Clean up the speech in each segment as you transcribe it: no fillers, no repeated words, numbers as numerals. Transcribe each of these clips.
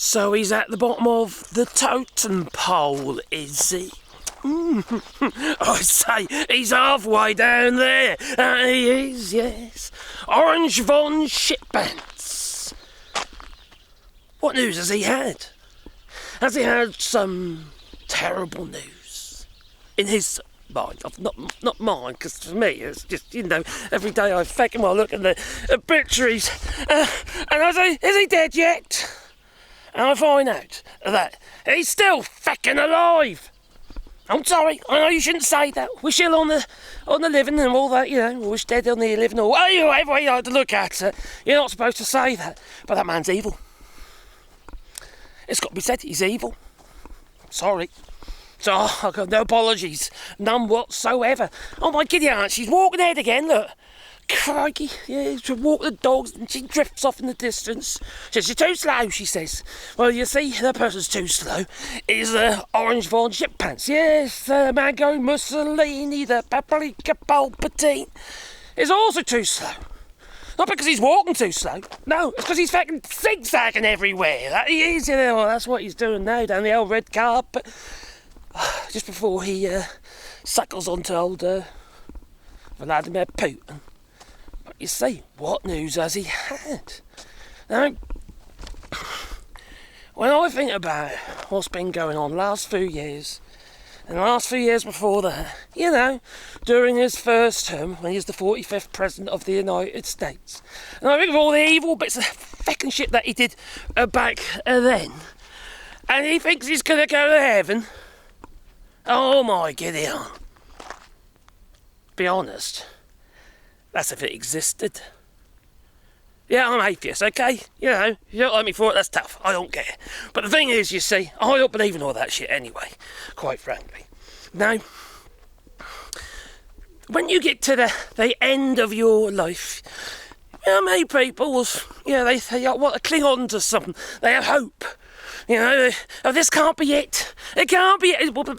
So he's at the bottom of the totem pole, is he? I say, he's halfway down there. He is, yes. Orange von Shitpants. What news has he had? Has he had some terrible news? In his mind, not mine, because for me it's just, every day I fucking look at the obituaries and I say, is he dead yet? And I find out that he's still fucking alive. I'm sorry, I know you shouldn't say that. Wish ill on the living and all that, wish dead on the living, or whatever way you like to look at it. You're not supposed to say that, but that man's evil. It's got to be said, he's evil. Sorry. So, I've got no apologies. None whatsoever. Oh, my giddy aunt, she's walking ahead again, look. Crikey. Yeah, she walk the dogs and she drifts off in the distance. She's too slow, she says. Well, you see, the person's too slow is Orange von Shitpants. Yes, the Mango Mussolini, the Paprika Palpatine is also too slow. Not because he's walking too slow. No, it's because he's fucking zigzagging everywhere. That he is, that's what he's doing now down the old red carpet. Just before he suckles onto old Vladimir Putin. But you see, what news has he had? Now, when I think about what's been going on last few years, and the last few years before that, during his first term, when he was the 45th President of the United States, and I think of all the evil bits of fucking shit that he did back then, and he thinks he's going to go to heaven. Oh my Gideon. Be honest, that's if it existed. Yeah, I'm atheist, okay? If you don't like me for it, that's tough. I don't care. But the thing is, you see, I don't believe in all that shit anyway, quite frankly. Now, when you get to the end of your life, many people will, they want to cling on to something. They have hope. This can't be it. It can't be it. Well,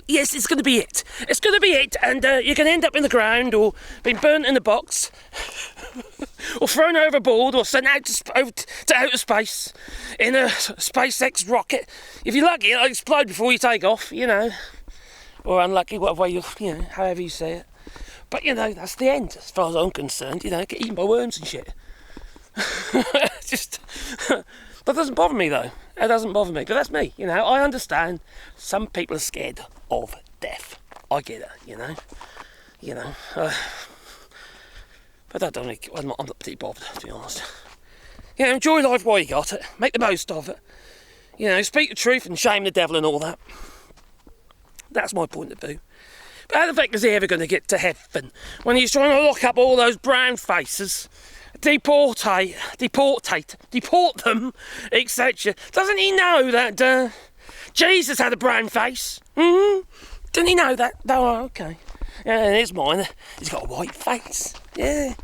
yes, it's going to be it. It's going to be it, and you can end up in the ground, or being burnt in a box, or thrown overboard, or sent out to outer space in a SpaceX rocket. If you're lucky, it'll explode before you take off, or unlucky, whatever way however you say it. But that's the end, as far as I'm concerned. Get eaten by worms and shit. Just. That doesn't bother me, though. It doesn't bother me. But that's me, I understand some people are scared of death. I get it, but I don't really, I'm not particularly bothered, to be honest. Enjoy life while you got it. Make the most of it. Speak the truth and shame the devil and all that. That's my point of view. But how the fuck is he ever going to get to heaven when he's trying to lock up all those brown faces? Deport them, etc. Doesn't he know that Jesus had a brown face? Didn't he know that? Oh, okay. Yeah, and here's mine. He's got a white face. Yeah.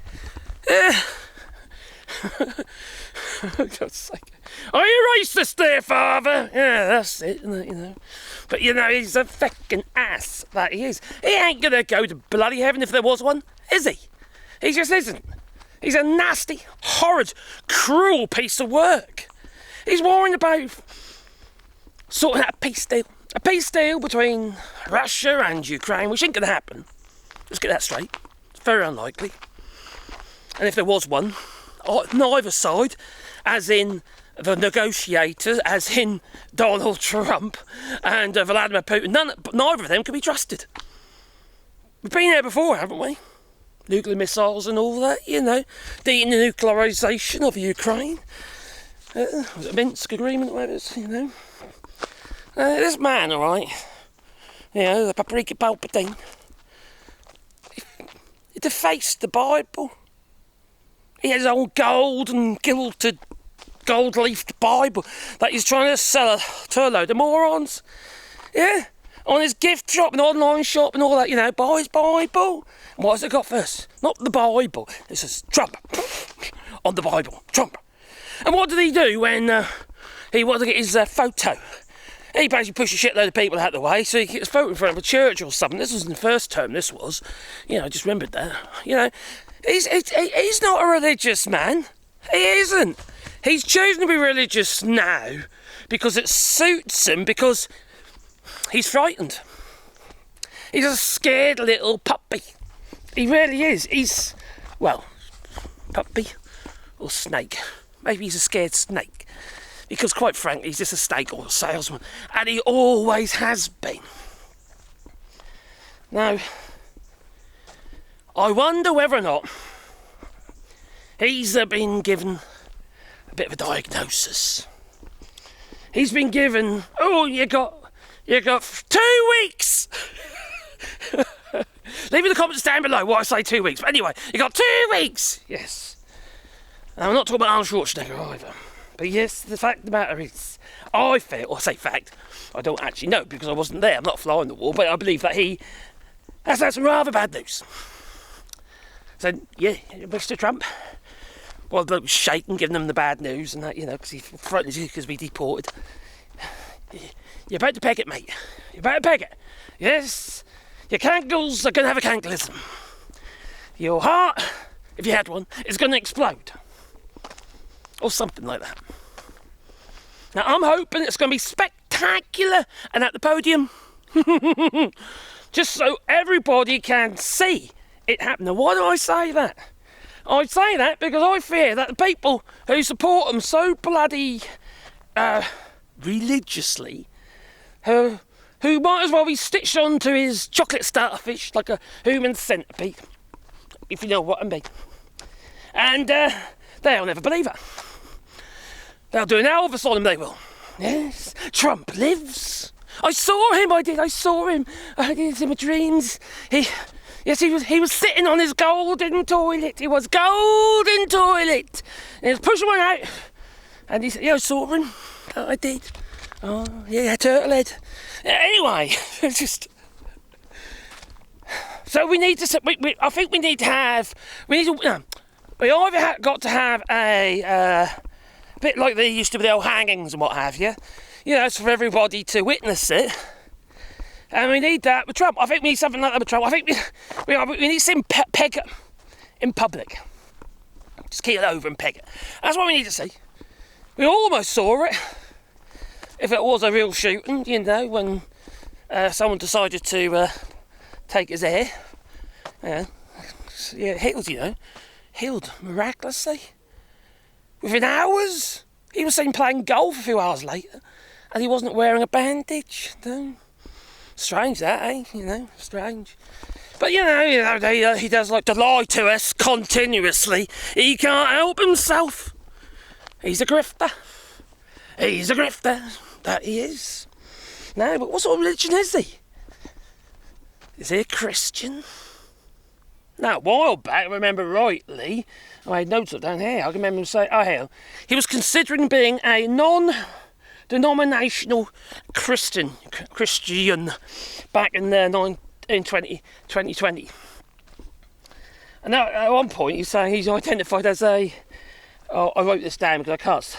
For God's sake. Are you racist there, Father? Yeah, that's it, isn't it, But, he's a fucking ass, that he is. He ain't going to go to bloody heaven if there was one, is he? He just isn't. He's a nasty, horrid, cruel piece of work. He's worrying about sorting out a peace deal. A peace deal between Russia and Ukraine, which ain't going to happen. Let's get that straight. It's very unlikely. And if there was one, neither side, as in the negotiators, as in Donald Trump and Vladimir Putin, neither of them can be trusted. We've been there before, haven't we? Nuclear missiles and all that, denuclearisation of Ukraine. Was it Minsk agreement, whatever it is, this man, alright, the Paprika Palpatine, he defaced the Bible. He has his own gold and gilded, gold-leafed Bible that he's trying to sell to a load of morons. Yeah. On his gift shop and online shop and all that, buy his Bible. And what has it got first? Not the Bible. It says Trump on the Bible. Trump. And what did he do when he wanted to get his photo? He basically pushed a shitload of people out of the way so he could get his photo in front of a church or something. This was in the first term, this was. I just remembered that. He's not a religious man. He isn't. He's choosing to be religious now because it suits him, because he's frightened. He's a scared little puppy. He really is. He's, well, puppy or snake. Maybe he's a scared snake. Because quite frankly, he's just a snake oil salesman. And he always has been. Now, I wonder whether or not he's been given a bit of a diagnosis. He's been given, oh, you got 2 weeks. Leave in the comments down below what I say 2 weeks. But anyway, you got 2 weeks. Yes. And I'm not talking about Arnold Schwarzenegger either. But yes, the fact of the matter is, I feel, or I say fact, I don't actually know because I wasn't there. I'm not a fly on the wall, but I believe that he has had some rather bad news. So, yeah, Mr. Trump, well, the bloke was shaking, giving them the bad news and that, you know, because he's frightened because we deported. You're about to peg it, mate. You're about to peg it. Yes, your cankles are going to have a canklism. Your heart, if you had one, is going to explode. Or something like that. Now, I'm hoping it's going to be spectacular and at the podium. Just so everybody can see it happen. Now, why do I say that? I say that because I fear that the people who support him so bloody religiously, who might as well be stitched onto his chocolate starfish like a human centipede, if you know what I mean. And they'll never believe it. They'll do an Elvis on him, they will. Yes, Trump lives. I saw him, I saw him. I did in my dreams. He was sitting on his golden toilet. It was golden toilet. And he was pushing one out. And he said, yeah, I saw him. Oh, I did. Oh, yeah, turtle head. Anyway, it's just... So we need to... I think we need to have... We either got to have a bit like they used to with the old hangings and what have you. You know, it's for everybody to witness it. And we need that with Trump. I think we need something like that with Trump. I think we need to see him peg it in public. Just keel over and peg it. That's what we need to see. We almost saw it. If it was a real shooting, you know, when someone decided to take his hair. Yeah, healed, you know. Healed miraculously. Within hours. He was seen playing golf a few hours later. And he wasn't wearing a bandage. No. Strange that, eh? You know, strange. But you know, he does like to lie to us continuously. He can't help himself. He's a grifter. He's a grifter. That he is. No, but what sort of religion is he? Is he a Christian? Now, a while back, I remember rightly, I had notes of down here, I can remember him saying, oh hell, he was considering being a non-denominational Christian back in 2020. And now, at one point, he's saying he's identified as a... Oh, I wrote this down because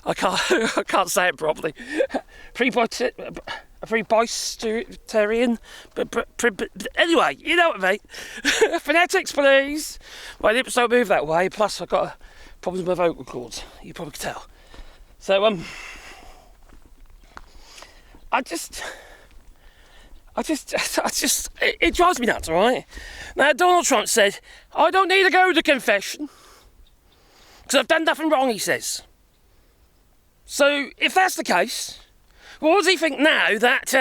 I can't say it properly. A Presbyterian. Anyway, you know what I mean. Phonetics, please. My lips don't move that way. Plus, I've got problems with my vocal cords. You probably can tell. So, it drives me nuts, all right? Now, Donald Trump said, I don't need to go to confession because I've done nothing wrong, he says. So, if that's the case, what does he think now that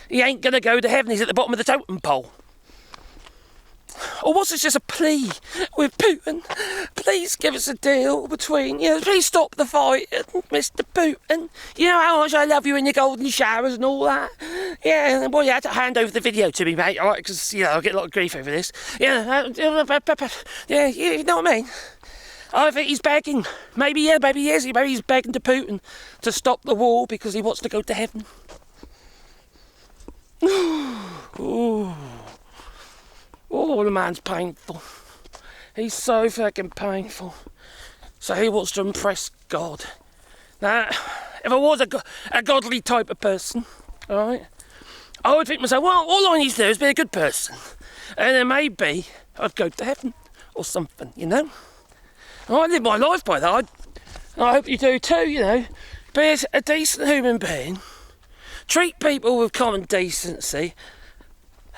he ain't going to go to heaven? He's at the bottom of the totem pole. Or was this just a plea with Putin? Please give us a deal between, please stop the fight, Mr. Putin. You know how much I love you in your golden showers and all that? Yeah, well, you had to hand over the video to me, mate, all right, because, I'll get a lot of grief over this. Yeah, you know what I mean? I think he's begging. Maybe he is. Maybe he's begging to Putin to stop the war because he wants to go to heaven. Ooh. Oh, the man's painful. He's so fucking painful. So he wants to impress God. Now, if I was a godly type of person, alright, I would think to myself, well, all I need to do is be a good person. And then maybe I'd go to heaven or something, you know? I live my life by that. I hope you do too, you know. Be a decent human being. Treat people with common decency.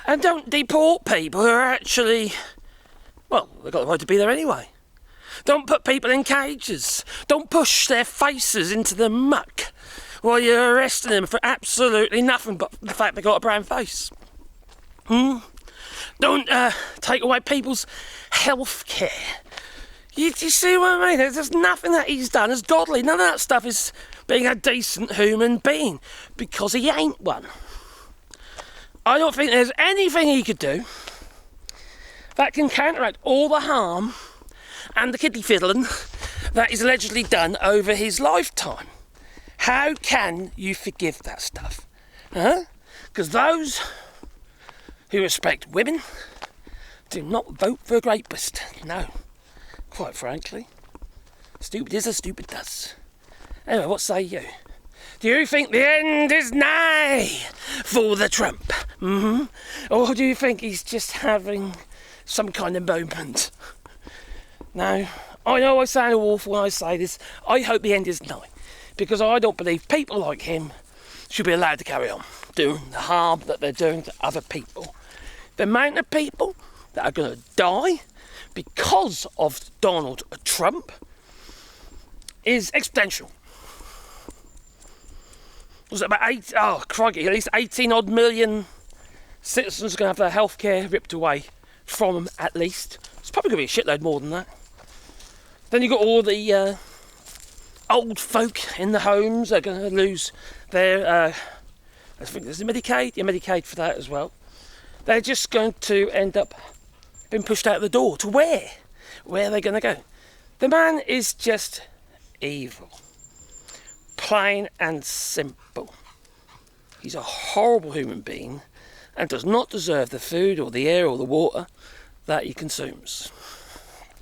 And don't deport people who are actually... Well, they've got the right to be there anyway. Don't put people in cages. Don't push their faces into the muck while you're arresting them for absolutely nothing but the fact they've got a brown face. Don't take away people's health care. You see what I mean? There's nothing that he's done as godly. None of that stuff is being a decent human being, because he ain't one. I don't think there's anything he could do that can counteract all the harm and the kiddie fiddling that he's allegedly done over his lifetime. How can you forgive that stuff? Huh? Because those who respect women do not vote for a rapist. No. Quite frankly. Stupid is as stupid does. Anyway, what say you? Do you think the end is nigh for the Trump? Or do you think he's just having some kind of moment? No, I know I sound awful when I say this. I hope the end is nigh, because I don't believe people like him should be allowed to carry on doing the harm that they're doing to other people. The amount of people that are going to die because of Donald Trump is exponential. Was it about at least 18 odd million citizens are going to have their health care ripped away from them, at least. It's probably going to be a shitload more than that. Then you've got all the old folk in the homes that are going to lose their, I think there's a Medicaid, Medicaid for that as well. They're just going to end up being pushed out the door. To where? Where are they going to go? The man is just evil. Plain and simple. He's a horrible human being and does not deserve the food or the air or the water that he consumes.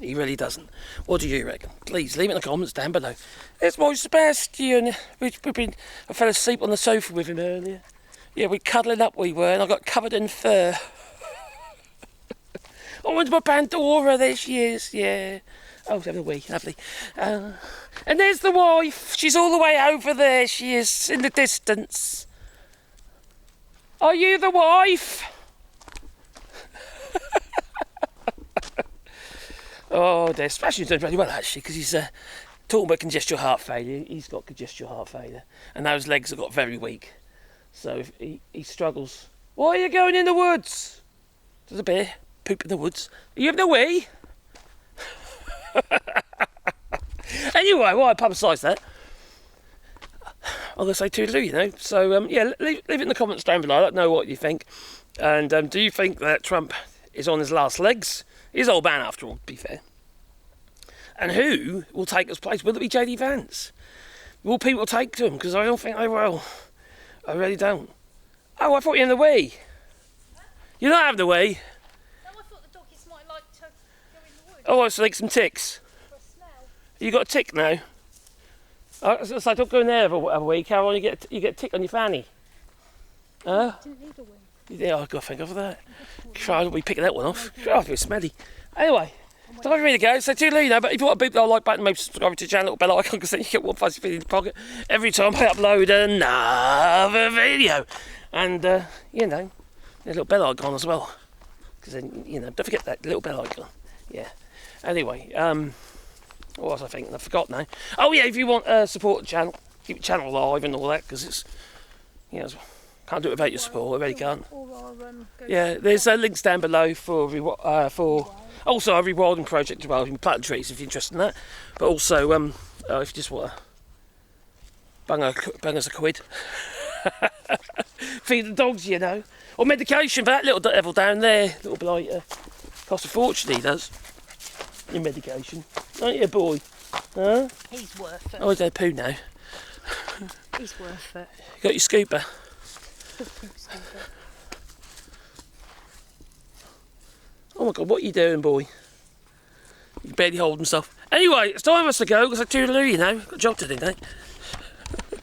He really doesn't. What do you reckon? Please leave it in the comments down below. It's my Sebastian. I fell asleep on the sofa with him earlier. Yeah, we're cuddling up, we were, and I got covered in fur. I went to my Pandora, there she is, yeah. Oh, having a wee, lovely. And there's the wife. She's all the way over there, she is, in the distance. Are you the wife? Oh, dear. Sebastian's doing really well, actually, because he's talking about congestive heart failure. He's got congestive heart failure, and those legs have got very weak. So if he struggles. Why are you going in the woods? There's a bear poop in the woods. Are you having a wee? Anyway, why I publicise that? I'm going to say toodaloo, you know. So, yeah, leave it in the comments down below. Let me know what you think. And do you think that Trump is on his last legs? He's an old man after all, to be fair. And who will take his place? Will it be JD Vance? Will people take to him? Because I don't think they will. I really don't. Oh, I thought you were in the wee. Huh? You're not having the wee. No, I thought the doggies might like to go in the woods. Oh, I so like some ticks. For a smell. You got a tick now? So don't go in there every week. How long you get a tick on your fanny? Huh? Didn't need a wee. Yeah, I've got to think of that. Try not be picking that one off. Oh, I feel smelly. Anyway, time for me to go. So toodaloo, you know, but if you want to beep the like button, maybe subscribe to the channel, bell icon, because then you get one fuzzy feeling in your pocket every time I upload another video. And, you know, a little bell icon as well. Because then, you know, don't forget that little bell icon. Yeah. Anyway, what was I thinking? I forgot now. Oh, yeah, if you want to support the channel, keep the channel alive and all that, because it's, you know, can't do it without your support, I really can't. Yeah, there's links down below for also a rewilding project as well. You can plant trees if you're interested in that. But also, if you just want to bang us a quid. Feed the dogs, you know. Or medication for that little devil down there. Little blight. Costs a fortune, he does. Your medication. Aren't you, boy? Huh? He's worth it. Oh, he's going to poo now. He's worth it. You got your scooper? Oh my god, what are you doing, boy? You're barely holding stuff. Anyway, it's time for us to go, because I toodaloo, you know. Got a job to do, mate.